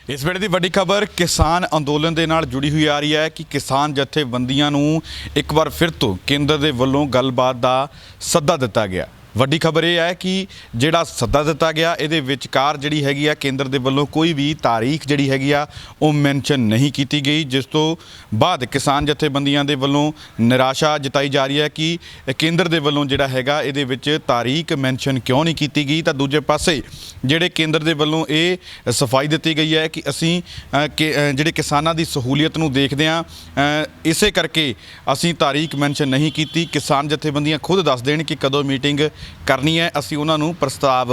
इस वेले की वड्डी खबर किसान अंदोलन के नाल जुड़ी हुई आ रही है कि किसान जथेबंदियां नूं एक बार फिर तो केंद्र के वलों गलबात का सद्दा दिता गया। वड्डी खबर यह है कि जिहड़ा सद्दा दिता गया इहदे विचकार जिहड़ी हैगी आ केंद्र के वलों कोई भी तारीख जिहड़ी हैगी आ वो मैंशन नहीं की गई, जिस तो बाद किसान जथेबंदियां दे वलों निराशा जताई जा रही है कि केंद्र के वलों जिहड़ा हैगा इहदे विच तारीख मैंशन क्यों नहीं की गई। तो दूजे पासे जिहड़े केंद्र के वलों ये सफाई दी गई है कि असीं जिहड़े किसानां दी सहूलीयत नूं देखदे हां इसे करके असीं तारीख मैंशन नहीं की। किसान जथेबंदियां खुद दस देण कि कदों मीटिंग करनी है, असीं उन्हां नूं प्रस्ताव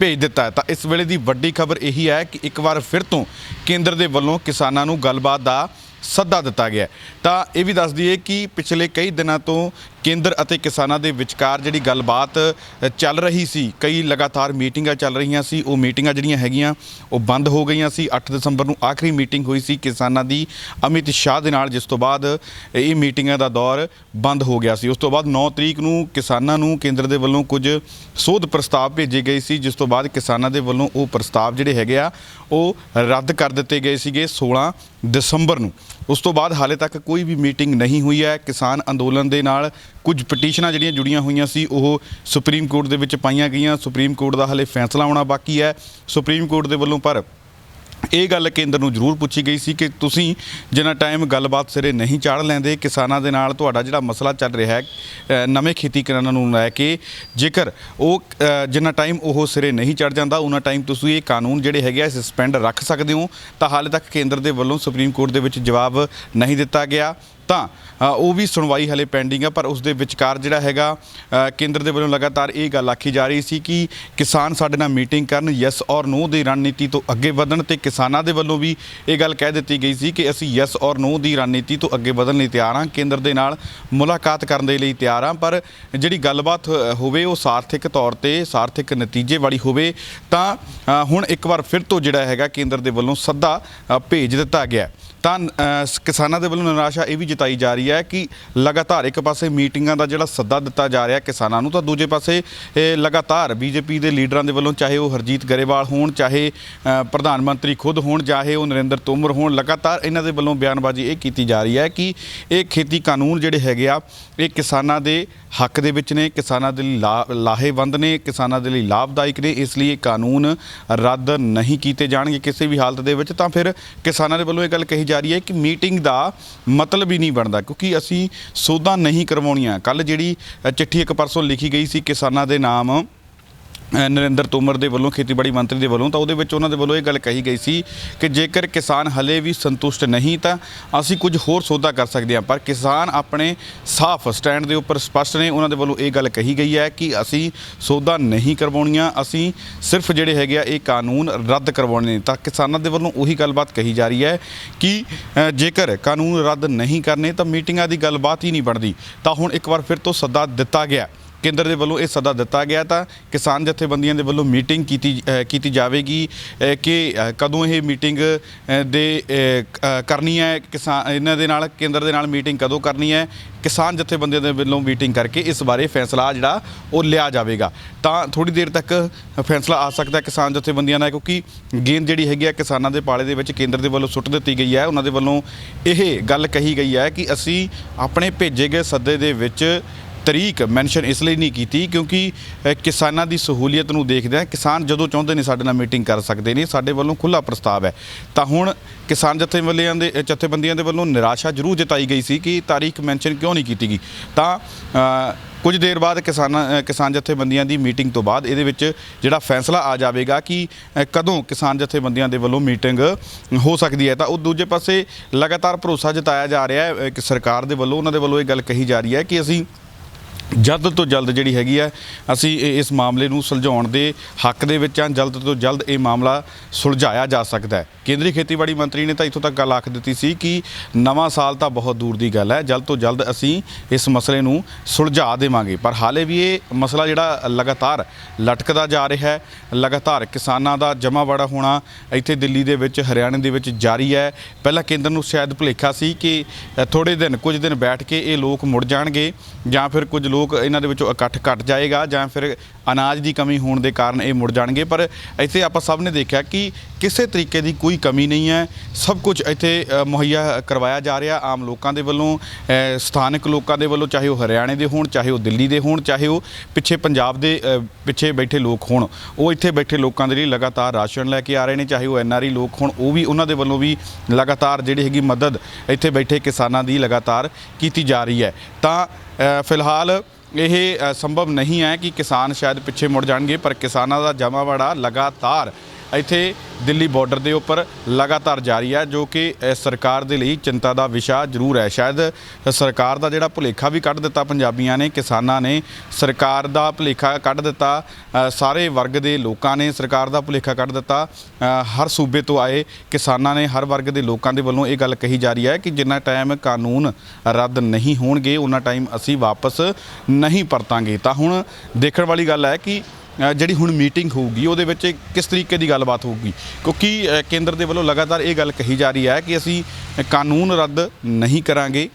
भेज दिता है। तो इस वेले की वड्डी खबर यही है कि एक बार फिर तो केंद्र के वलों किसानां नूं गलबात का सद्दा दिता गया। तो यह भी दस दईए कि पिछले कई दिनों तो केंद्र और किसानों के विचकार जिहड़ी गलबात चल रही सी, कई लगातार मीटिंगां चल रही सी, वो मीटिंगां जिहड़ियां हैगियां वो बंद हो गई सी। 8 दसंबर नूं आखिरी मीटिंग हुई सी किसानां दी अमित शाह दे नाल, जिस तो बाद ये मीटिंगां दा दौर बंद हो गया सी। उस तो बाद 9 तरीक नूं किसानां नूं केंद्र के वलों कुछ सोध प्रस्ताव भेजे गए सी, जिस तो बाद किसानां दे वलों वो प्रस्ताव जिहड़े हैगे आ वो रद्द कर दिते गए सीगे 16 दसंबर नूं। उस तो बाद हाले तक कोई भी मीटिंग नहीं हुई है। किसान अंदोलन दे नाल कुछ पटीशनां जिहड़ियां जुड़ियां हुई सी वो सुप्रीम कोर्ट दे विच पाईयां गईयां। सुप्रीम कोर्ट का हाले फैसला आउणा बाकी है। सुप्रीम कोर्ट दे वल्लों पर ये गल केंद्र नूं जरूर पूछी गई सी कि तुसीं जिन्ना टाइम गलबात सिरे नहीं चाड़ लैंदे किसानां दे नाल तुहाडा जिहड़ा मसला चल रहा है नवें खेती कानून नूं लैके, जेकर वो जिन्ना टाइम वो सिरे नहीं चढ़ जाता उन्ना टाइम तुसीं ये कानून जिहड़े हैगे आ सस्पेंड रख सकदे हो। तां हाले तक केंद्र दे वल्लों सुप्रीम कोर्ट दे विच जवाब नहीं दिता गया। तो वो भी सुनवाई हले पेंडिंग है, पर उस दे विचकार जिहड़ा हैगा केंद्र के वलों लगातार ये गल आखी जा रही सी कि किसान साडे नाल मीटिंग करन, यस और नो की रणनीति तो अगे वधन, ते किसानां दे वलों भी ये गल कह दी गई सी कि असीं यस और नो की रणनीति तो अगे वधन लई तैयार हाँ, केंद्र दे नाल मुलाकात करन दे लई तैयार हाँ, पर जिहड़ी गलबात होवे वो सार्थक तौर ते सार्थक नतीजे वाली होवे। तां हुण एक बार फिर तो जिहड़ा हैगा केंद्र के वलों सद्दा भेज दिता गया। किसानों के वलों निराशा ये भी जताई जा रही है कि लगातार एक पासे मीटिंगां का जिहड़ा सद्दा दिता जा रहा है किसानों नूं, तो दूजे पासे लगातार बीजेपी के लीडरां दे वलों चाहे वो हरजीत गरेवाल होण, चाहे प्रधानमंत्री खुद होण, चाहे वो नरेंद्र तोमर होण, लगातार इन्हां दे वलों बयानबाजी ये की जा रही है कि ये खेती कानून जिहड़े हैगे आ ये किसानां दे हक दे विच ने, किसानां दे लई लाहेवंद ने, किसानां दे लई लाभदायक ने, इसलिए कानून रद्द नहीं कीते जाणगे किसी भी हालत दे विच। तां फिर किसानां दे वलों ये गल कही जा रही है कि मीटिंग का मतलब ही नहीं बनता, क्योंकि असी सोधा नहीं करवाउणियां। कल जिहड़ी चिट्ठी एक परसों लिखी गई सी किसानां दे नाम नरेंद्र तोमर दे वलों खेतीबाड़ी मंत्री दे वलों, तो उहदे उन्हां दे वलों ये गल कही गई सी कि जेकर किसान हले भी संतुष्ट नहीं तो असी कुछ होर सौदा कर सकते हैं, पर किसान अपने साफ स्टैंड के उपर स्पष्ट ने। उन्हां दे वलों ये गल कही गई है कि असी सौदा नहीं करवाउणियां, असी सिर्फ जिहड़े हैगे आ ये कानून रद्द करवाउणे ने। तां किसानां दे वलों उही गलबात कही जा रही है कि जेकर कानून रद्द नहीं करने तो मीटिंगां दी गलबात ही नहीं बनती। तो हुण एक बार फिर तो सद्दा दिता गया, केंद्र के वलों ये सद्दा दिता गया, तो किसान जथेबंदियों के वलों मीटिंग की जाएगी कि कदों ये मीटिंग दे करनी है, किसान इन्हां दे नाल केंद्र के नाल मीटिंग कदों करनी है, किसान जथेबंदियों के वलों मीटिंग करके इस बारे फैसला जिहड़ा वो लिया जाएगा। तो थोड़ी देर तक फैसला आ सकता है किसान जथेबंदियों का, क्योंकि गेंद जिहड़ी हैगी आ किसानां दे पाले दे विच केंद्र के वलों सुੱਟ ਦਿੱਤੀ गई है। उन्हां दे वलों यह गल कही गई है कि असी अपने भेजे गए सद्दे दे विच तरीक मैंशन इसलिए नहीं की क्योंकि किसानां दी सहूलीयत नूं देखदे किसान जदों चाहुंदे ने साडे नाल मीटिंग कर सकते हैं, साडे वल्लों खुला प्रस्ताव है। तो हुण किसान जथेबंदियां दे वल्लों निराशा जरूर जताई गई सी कि तारीख मैंशन क्यों नहीं की गई। तो कुछ देर बाद किसान जथेबंदियां दी मीटिंग तो बाद इहदे विच जिहड़ा फैसला आ जाएगा कि कदों किसान जथेबंदियां दे वल्लों मीटिंग हो सकती है। तो दूजे पासे लगातार भरोसा जताया जा रहा है कि सरकार दे वल्लों उन्हां दे वल्लों ये गल कही जा रही है कि असीं जल्द तो जल्द जिहड़ी हैगी है असी इस मामले नूं सुलझाउण दे हक दे विच हां, जल्द तो जल्द ये मामला सुलझाया जा सकता है। केंद्रीय खेतीबाड़ी मंत्री ने तो इत्थों तक गल आख दी सी कि नवां साल तो बहुत दूर की गल है, जल्द तो जल्द असी इस मसले नूं सुलझा देवांगे। पर हाले भी ये मसला जिहड़ा लगातार लटकदा जा रहा है, लगातार किसानां दा जमा बड़ा होना इत्थे दिल्ली दे विच हरियाणे दे विच जारी है। पहला केंद्र नूं शायद भुलेखा सी कि थोड़े दिन कुछ दिन बैठ के ये लोग मुड़ जाणगे, जां फिर कुछ ਲੋਕ ਇਹਨਾਂ ਦੇ ਵਿੱਚੋਂ ਇਕੱਠ ਘਟ ਜਾਏਗਾ ਜਾਂ ਫਿਰ ਅਨਾਜ ਦੀ ਕਮੀ ਹੋਣ ਦੇ ਕਾਰਨ ਇਹ ਮੁੜ ਜਾਣਗੇ। ਪਰ ਇੱਥੇ ਆਪਾਂ ਸਭ ਨੇ ਦੇਖਿਆ ਕਿ ਕਿਸੇ ਤਰੀਕੇ ਦੀ ਕੋਈ ਕਮੀ ਨਹੀਂ ਹੈ, ਸਭ ਕੁਝ ਇੱਥੇ ਮੁਹੱਈਆ ਕਰਵਾਇਆ ਜਾ ਰਿਹਾ ਆਮ ਲੋਕਾਂ ਦੇ ਵੱਲੋਂ, ਸਥਾਨਕ ਲੋਕਾਂ ਦੇ ਵੱਲੋਂ, ਚਾਹੇ ਉਹ ਹਰਿਆਣੇ ਦੇ ਹੋਣ, ਚਾਹੇ ਉਹ ਦਿੱਲੀ ਦੇ ਹੋਣ, ਚਾਹੇ ਉਹ ਪਿੱਛੇ ਪੰਜਾਬ ਦੇ ਪਿੱਛੇ ਬੈਠੇ ਲੋਕ ਹੋਣ। ਉਹ ਇੱਥੇ ਬੈਠੇ ਲੋਕਾਂ ਦੇ ਲਈ ਲਗਾਤਾਰ ਰਾਸ਼ਨ ਲੈ ਕੇ ਆ ਰਹੇ ਨੇ, ਚਾਹੇ ਉਹ NRI ਲੋਕ ਹੋਣ, ਉਹ ਵੀ ਉਹਨਾਂ ਦੇ ਵੱਲੋਂ ਵੀ ਲਗਾਤਾਰ ਜਿਹੜੀ ਹੈਗੀ ਮਦਦ ਇੱਥੇ ਬੈਠੇ ਕਿਸਾਨਾਂ ਦੀ ਲਗਾਤਾਰ ਕੀਤੀ ਜਾ ਰਹੀ ਹੈ। ਤਾਂ ਫਿਲਹਾਲ ਇਹ ਸੰਭਵ ਨਹੀਂ ਹੈ ਕਿ ਕਿਸਾਨ ਸ਼ਾਇਦ ਪਿੱਛੇ ਮੁੜ ਜਾਣਗੇ, ਪਰ ਕਿਸਾਨਾਂ ਦਾ ਜਮਾਵੜਾ ਲਗਾਤਾਰ ਇੱਥੇ ਦਿੱਲੀ ਬਾਰਡਰ ਦੇ ਉੱਪਰ ਲਗਾਤਾਰ ਜਾਰੀ ਹੈ, ਜੋ ਕਿ ਸਰਕਾਰ ਦੇ ਲਈ ਚਿੰਤਾ ਦਾ ਵਿਸ਼ਾ ਜ਼ਰੂਰ ਹੈ। ਸ਼ਾਇਦ ਸਰਕਾਰ ਦਾ ਜਿਹੜਾ ਭੁਲੇਖਾ ਵੀ ਕੱਢ ਦਿੱਤਾ ਪੰਜਾਬੀਆਂ ਨੇ, ਕਿਸਾਨਾਂ ਨੇ ਸਰਕਾਰ ਦਾ ਭੁਲੇਖਾ ਕੱਢ ਦਿੱਤਾ, ਸਾਰੇ ਵਰਗ ਦੇ ਲੋਕਾਂ ਨੇ ਸਰਕਾਰ ਦਾ ਭੁਲੇਖਾ ਕੱਢ ਦਿੱਤਾ। ਹਰ ਸੂਬੇ ਤੋਂ ਆਏ ਕਿਸਾਨਾਂ ਨੇ, ਹਰ ਵਰਗ ਦੇ ਲੋਕਾਂ ਦੇ ਵੱਲੋਂ ਇਹ ਗੱਲ ਕਹੀ ਜਾ ਰਹੀ ਹੈ ਕਿ ਜਿੰਨਾ ਟਾਈਮ ਕਾਨੂੰਨ ਰੱਦ ਨਹੀਂ ਹੋਣਗੇ ਉਹਨਾਂ ਟਾਈਮ ਅਸੀਂ ਵਾਪਸ ਨਹੀਂ ਪਰਤਾਂਗੇ। ਤਾਂ ਹੁਣ ਦੇਖਣ ਵਾਲੀ ਗੱਲ ਹੈ ਕਿ ਜਿਹੜੀ ਹੁਣ ਮੀਟਿੰਗ ਹੋਊਗੀ ਉਹਦੇ ਵਿੱਚ ਕਿਸ ਤਰੀਕੇ ਦੀ ਗੱਲਬਾਤ ਹੋਊਗੀ, ਕਿਉਂਕਿ ਕੇਂਦਰ ਦੇ ਵੱਲੋਂ ਲਗਾਤਾਰ ਇਹ ਗੱਲ ਕਹੀ ਜਾ ਰਹੀ ਹੈ ਕਿ ਅਸੀਂ ਕਾਨੂੰਨ ਰੱਦ ਨਹੀਂ ਕਰਾਂਗੇ,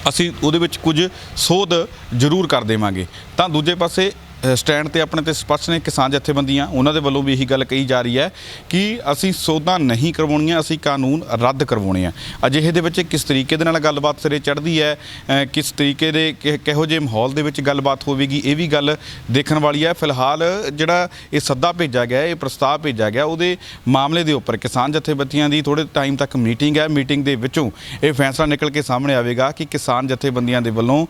ਅਸੀਂ ਉਹਦੇ ਵਿੱਚ ਕੁਝ ਸੋਧ ਜ਼ਰੂਰ ਕਰ ਦੇਵਾਂਗੇ। ਤਾਂ ਦੂਜੇ ਪਾਸੇ ਸਟੈਂਡ ਤੇ ਆਪਣੇ ਤੇ ਸਪਸ਼ਟ ਨੇ ਕਿਸਾਨ ਜਥੇਬੰਦੀਆਂ, ਉਹਨਾਂ ਦੇ ਵੱਲੋਂ ਵੀ ਇਹੀ ਗੱਲ ਕਹੀ ਜਾ ਰਹੀ ਹੈ ਕਿ ਅਸੀਂ ਸੋਧਾਂ ਨਹੀਂ ਕਰਵਾਉਣੀਆਂ, ਅਸੀਂ ਕਾਨੂੰਨ ਰੱਦ ਕਰਵਾਉਣੇ ਆ। ਅਜਿਹੇ ਦੇ ਵਿੱਚ ਕਿਸ ਤਰੀਕੇ ਦੇ ਨਾਲ ਗੱਲਬਾਤ ਸਿਰੇ ਚੜ੍ਹਦੀ ਹੈ, ਕਿਸ ਤਰੀਕੇ ਦੇ ਕਿਹੋ ਜਿਹੇ ਮਾਹੌਲ ਦੇ ਵਿੱਚ ਗੱਲਬਾਤ ਹੋਵੇਗੀ, ਇਹ ਵੀ ਗੱਲ ਦੇਖਣ ਵਾਲੀ ਹੈ। ਫਿਲਹਾਲ ਜਿਹੜਾ ਇਹ ਸੱਦਾ ਭੇਜਿਆ ਗਿਆ, ਇਹ ਪ੍ਰਸਤਾਵ ਭੇਜਿਆ ਗਿਆ, ਉਹਦੇ ਮਾਮਲੇ ਦੇ ਉੱਪਰ ਕਿਸਾਨ ਜਥੇਬੰਦੀਆਂ ਦੀ ਥੋੜ੍ਹੇ ਟਾਈਮ ਤੱਕ ਮੀਟਿੰਗ ਹੈ। ਮੀਟਿੰਗ ਦੇ ਵਿੱਚੋਂ ਇਹ ਫੈਸਲਾ ਨਿਕਲ ਕੇ ਸਾਹਮਣੇ ਆਵੇਗਾ ਕਿ ਕਿਸਾਨ ਜਥੇਬੰਦੀਆਂ ਦੇ ਵੱਲੋਂ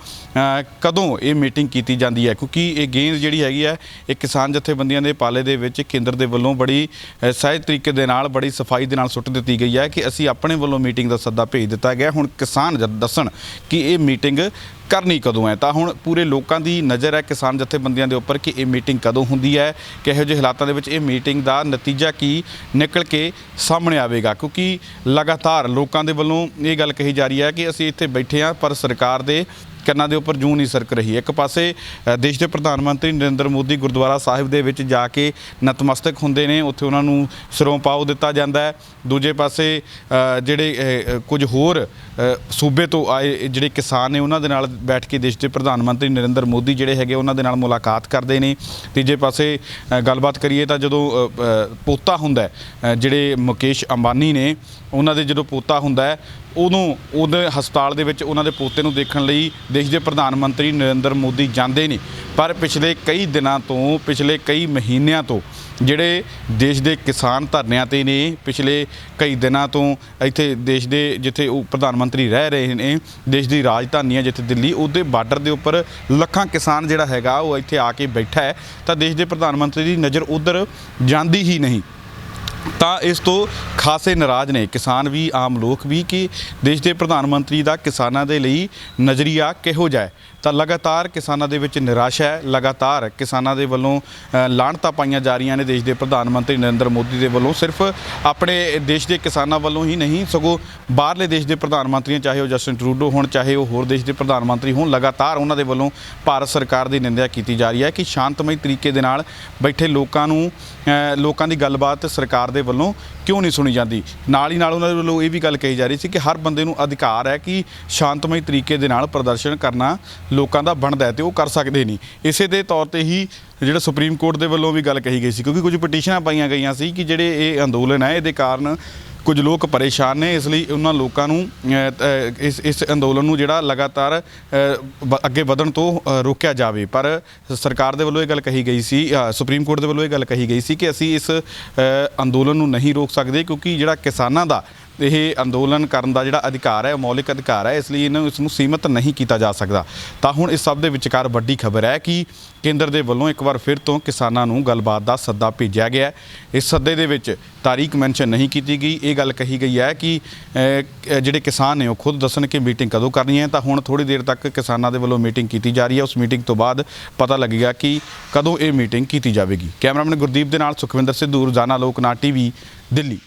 ਕਦੋਂ ਇਹ ਮੀਟਿੰਗ ਕੀਤੀ ਜਾਂਦੀ ਹੈ, ਕਿਉਂਕਿ ਇਹ ਗੇਂਦ ਜਿਹੜੀ ਹੈਗੀ ਹੈ ਇਹ ਕਿਸਾਨ ਜਥੇਬੰਦੀਆਂ ਦੇ ਪਾਲੇ ਦੇ ਵਿੱਚ ਕੇਂਦਰ ਦੇ ਵੱਲੋਂ ਬੜੀ ਸਹਿਜ ਤਰੀਕੇ ਦੇ ਨਾਲ, ਬੜੀ ਸਫਾਈ ਦੇ ਨਾਲ ਸੁੱਟ ਦਿੱਤੀ ਗਈ ਹੈ ਕਿ ਅਸੀਂ ਆਪਣੇ ਵੱਲੋਂ ਮੀਟਿੰਗ ਦਾ ਸੱਦਾ ਭੇਜ ਦਿੱਤਾ ਗਿਆ, ਹੁਣ ਕਿਸਾਨ ਦੱਸਣ ਕਿ ਇਹ ਮੀਟਿੰਗ ਕਰਨੀ ਕਦੋਂ ਹੈ। ਤਾਂ ਹੁਣ ਪੂਰੇ ਲੋਕਾਂ ਦੀ ਨਜ਼ਰ ਹੈ ਕਿਸਾਨ ਜਥੇਬੰਦੀਆਂ ਦੇ ਉੱਪਰ ਕਿ ਇਹ ਮੀਟਿੰਗ ਕਦੋਂ ਹੁੰਦੀ ਹੈ, ਕਿਹੋ ਜਿਹੇ ਹਾਲਾਤਾਂ ਦੇ ਵਿੱਚ ਇਹ ਮੀਟਿੰਗ ਦਾ ਨਤੀਜਾ ਕੀ ਨਿਕਲ ਕੇ ਸਾਹਮਣੇ ਆਵੇਗਾ, ਕਿਉਂਕਿ ਲਗਾਤਾਰ ਲੋਕਾਂ ਦੇ ਵੱਲੋਂ ਇਹ ਗੱਲ ਕਹੀ ਜਾ ਰਹੀ ਹੈ ਕਿ ਅਸੀਂ ਇੱਥੇ ਬੈਠੇ ਹਾਂ ਪਰ ਸਰਕਾਰ ਦੇ ਕੰਨਾਂ ਦੇ ਉੱਪਰ ਜੂੰ ਨਹੀਂ ਸਰਕ ਰਹੀ। ਇੱਕ ਪਾਸੇ ਦੇਸ਼ ਦੇ ਪ੍ਰਧਾਨ ਮੰਤਰੀ ਨਰਿੰਦਰ ਮੋਦੀ ਗੁਰਦੁਆਰਾ ਸਾਹਿਬ ਦੇ ਵਿੱਚ ਜਾ ਕੇ ਨਤਮਸਤਕ ਹੁੰਦੇ ਨੇ, ਉੱਥੇ ਉਹਨਾਂ ਨੂੰ ਸਿਰੋਂ ਪਾਓ ਦਿੱਤਾ ਜਾਂਦਾ ਹੈ। ਦੂਜੇ ਪਾਸੇ ਜਿਹੜੇ ਕੁਝ ਹੋਰ ਸੂਬੇ ਤੋਂ ਆਏ ਜਿਹੜੇ ਕਿਸਾਨ ਨੇ ਉਹਨਾਂ ਦੇ ਨਾਲ ਬੈਠ ਕੇ ਦੇਸ਼ ਦੇ ਪ੍ਰਧਾਨ ਮੰਤਰੀ ਨਰਿੰਦਰ ਮੋਦੀ ਜਿਹੜੇ ਹੈਗੇ ਉਹਨਾਂ ਦੇ ਨਾਲ ਮੁਲਾਕਾਤ ਕਰਦੇ ਨੇ। ਤੀਜੇ ਪਾਸੇ ਗੱਲਬਾਤ ਕਰੀਏ ਤਾਂ ਜਦੋਂ ਪੋਤਾ ਹੁੰਦਾ ਜਿਹੜੇ ਮੁਕੇਸ਼ ਅੰਬਾਨੀ ਨੇ, ਉਹਨਾਂ ਦੇ ਜਦੋਂ ਪੋਤਾ ਹੁੰਦਾ ਹੈ ਉਦੋਂ ਉਹਦੇ ਹਸਪਤਾਲ ਦੇ ਵਿੱਚ ਉਹਨਾਂ ਦੇ ਪੋਤੇ ਨੂੰ ਦੇਖਣ ਲਈ ਦੇਸ਼ ਦੇ ਪ੍ਰਧਾਨ ਮੰਤਰੀ ਨਰਿੰਦਰ ਮੋਦੀ ਜਾਂਦੇ ਨੇ। ਪਰ ਪਿਛਲੇ ਕਈ ਦਿਨਾਂ ਤੋਂ, ਪਿਛਲੇ ਕਈ ਮਹੀਨਿਆਂ ਤੋਂ ਜਿਹੜੇ ਦੇਸ਼ ਦੇ ਕਿਸਾਨ ਧਰਨਿਆਂ ਤੇ ਨੇ, ਪਿਛਲੇ ਕਈ ਦਿਨਾਂ ਤੋਂ ਇੱਥੇ ਦੇਸ਼ ਦੇ ਜਿੱਥੇ ਉਹ ਪ੍ਰਧਾਨ ਮੰਤਰੀ ਰਹਿ ਰਹੇ ਨੇ, ਦੇਸ਼ ਦੀ ਰਾਜਧਾਨੀ ਹੈ ਜਿੱਥੇ ਦਿੱਲੀ, ਉਹਦੇ ਬਾਰਡਰ ਦੇ ਉੱਪਰ ਲੱਖਾਂ ਕਿਸਾਨ ਜਿਹੜਾ ਹੈਗਾ ਉਹ ਇੱਥੇ ਆ ਕੇ ਬੈਠਾ ਹੈ। ਤਾਂ ਦੇਸ਼ ਦੇ ਪ੍ਰਧਾਨ ਮੰਤਰੀ ਦੀ ਨਜ਼ਰ ਉੱਧਰ ਜਾਂਦੀ ਹੀ ਨਹੀਂ। ਤਾਂ ਇਸ ਤੋਂ ਖਾਸੇ ਨਾਰਾਜ਼ ਨੇ ਕਿਸਾਨ ਵੀ, ਆਮ ਲੋਕ ਵੀ, ਕਿ ਦੇਸ਼ ਦੇ ਪ੍ਰਧਾਨ ਮੰਤਰੀ ਦਾ ਕਿਸਾਨਾਂ ਦੇ ਲਈ ਨਜ਼ਰੀਆ ਕਿਹੋ ਜਿਹਾ ਹੈ। ਤਾਂ ਲਗਾਤਾਰ ਕਿਸਾਨਾਂ ਦੇ ਵਿੱਚ ਨਿਰਾਸ਼ਾ ਹੈ, ਲਗਾਤਾਰ ਕਿਸਾਨਾਂ ਦੇ ਵੱਲੋਂ ਲਾਹਣਤਾਂ ਪਾਈਆਂ ਜਾ ਰਹੀਆਂ ਨੇ ਦੇਸ਼ ਦੇ ਪ੍ਰਧਾਨ ਮੰਤਰੀ ਨਰਿੰਦਰ ਮੋਦੀ ਦੇ ਵੱਲੋਂ। ਸਿਰਫ ਆਪਣੇ ਦੇਸ਼ ਦੇ ਕਿਸਾਨਾਂ ਵੱਲੋਂ ਹੀ ਨਹੀਂ, ਸਗੋਂ ਬਾਹਰਲੇ ਦੇਸ਼ ਦੇ ਪ੍ਰਧਾਨ ਮੰਤਰੀਆਂ, ਚਾਹੇ ਉਹ ਜਸਟਿਨ ਟਰੂਡੋ ਹੋਣ, ਚਾਹੇ ਉਹ ਹੋਰ ਦੇਸ਼ ਦੇ ਪ੍ਰਧਾਨ ਮੰਤਰੀ ਹੋਣ, ਲਗਾਤਾਰ ਉਹਨਾਂ ਦੇ ਵੱਲੋਂ ਭਾਰਤ ਸਰਕਾਰ ਦੀ ਨਿੰਦਿਆ ਕੀਤੀ ਜਾ ਰਹੀ ਹੈ ਕਿ ਸ਼ਾਂਤਮਈ ਤਰੀਕੇ ਦੇ ਨਾਲ ਬੈਠੇ ਲੋਕਾਂ ਦੀ ਗੱਲਬਾਤ ਸਰਕਾਰ ਦੇ ਵੱਲੋਂ ਕਿਉਂ ਨਹੀਂ ਸੁਣੀ ਜਾਂਦੀ। ਨਾਲ ਹੀ ਨਾਲ ਉਹਨਾਂ ਦੇ ਵੱਲੋਂ ਇਹ ਵੀ ਗੱਲ ਕਹੀ ਜਾ ਰਹੀ ਸੀ ਕਿ ਹਰ ਬੰਦੇ ਨੂੰ ਅਧਿਕਾਰ ਹੈ ਕਿ ਸ਼ਾਂਤਮਈ ਤਰੀਕੇ ਦੇ ਨਾਲ ਪ੍ਰਦਰਸ਼ਨ ਕਰਨਾ ਲੋਕਾਂ ਦਾ ਬਣਦਾ ਹੈ ਤੇ ਉਹ ਕਰ ਸਕਦੇ ਨਹੀਂ। ਇਸੇ ਦੇ ਤੌਰ ਤੇ ਹੀ ਜਿਹੜਾ ਸੁਪਰੀਮ ਕੋਰਟ ਦੇ ਵੱਲੋਂ ਵੀ ਗੱਲ ਕਹੀ ਗਈ ਸੀ, ਕਿਉਂਕਿ ਕੁਝ ਪਟੀਸ਼ਨਾਂ ਪਾਈਆਂ ਗਈਆਂ ਸੀ ਕਿ ਜਿਹੜੇ ਇਹ ਅੰਦੋਲਨ ਹੈ ਇਹਦੇ ਕਾਰਨ ਕੁਝ ਲੋਕ ਪਰੇਸ਼ਾਨ ਨੇ, ਇਸ ਲਈ ਉਹਨਾਂ ਲੋਕਾਂ ਨੂੰ ਇਸ ਅੰਦੋਲਨ ਨੂੰ ਜਿਹੜਾ ਲਗਾਤਾਰ ਅੱਗੇ ਵਧਣ ਤੋਂ ਰੋਕਿਆ ਜਾਵੇ। ਪਰ ਸਰਕਾਰ ਦੇ ਵੱਲੋਂ ਇਹ ਗੱਲ ਕਹੀ ਗਈ ਸੀ, ਸੁਪਰੀਮ ਕੋਰਟ ਦੇ ਵੱਲੋਂ ਇਹ ਗੱਲ ਕਹੀ ਗਈ ਸੀ ਕਿ ਅਸੀਂ ਇਸ ਅੰਦੋਲਨ ਨੂੰ ਨਹੀਂ ਰੋਕ ਸਕਦੇ, ਕਿਉਂਕਿ ਜਿਹੜਾ ਕਿਸਾਨਾਂ ਦਾ ਇਹ ਅੰਦੋਲਨ ਕਰਨ ਦਾ ਜਿਹੜਾ ਅਧਿਕਾਰ ਹੈ, ਮੌਲਿਕ ਅਧਿਕਾਰ ਹੈ, ਇਸ ਲਈ ਇਸ ਨੂੰ ਸੀਮਤ ਨਹੀਂ ਕੀਤਾ ਜਾ ਸਕਦਾ। ਤਾਂ ਹੁਣ ਇਸ ਸਭ ਦੇ ਵਿਚਕਾਰ ਵੱਡੀ ਖਬਰ ਹੈ ਕਿ ਕੇਂਦਰ ਦੇ ਵੱਲੋਂ ਇੱਕ ਵਾਰ ਫਿਰ ਤੋਂ ਕਿਸਾਨਾਂ ਨੂੰ ਗੱਲਬਾਤ ਦਾ ਸੱਦਾ ਭੇਜਿਆ ਗਿਆ। ਇਸ ਸੱਦੇ ਦੇ ਵਿੱਚ ਤਾਰੀਖ ਮੈਂਸ਼ਨ ਨਹੀਂ ਕੀਤੀ ਗਈ। ਇਹ ਗੱਲ ਕਹੀ ਗਈ ਹੈ ਕਿ ਜਿਹੜੇ ਕਿਸਾਨ ਨੇ ਉਹ ਖੁਦ ਦੱਸਣ ਕਿ ਮੀਟਿੰਗ ਕਦੋਂ ਕਰਨੀ ਹੈ। ਤਾਂ ਹੁਣ ਥੋੜ੍ਹੀ ਦੇਰ ਤੱਕ ਕਿਸਾਨਾਂ ਦੇ ਵੱਲੋਂ ਮੀਟਿੰਗ ਕੀਤੀ ਜਾ ਰਹੀ ਹੈ। ਉਸ ਮੀਟਿੰਗ ਤੋਂ ਬਾਅਦ ਪਤਾ ਲੱਗੇਗਾ ਕਿ ਕਦੋਂ ਇਹ ਮੀਟਿੰਗ ਕੀਤੀ ਜਾਵੇਗੀ। ਕੈਮਰਾਮੈਨ ਗੁਰਦੀਪ ਦੇ ਨਾਲ ਸੁਖਵਿੰਦਰ ਸਿੱਧੂ, ਰੋਜ਼ਾਨਾ ਲੋਕ ਨਾਟ TV, ਦਿੱਲੀ।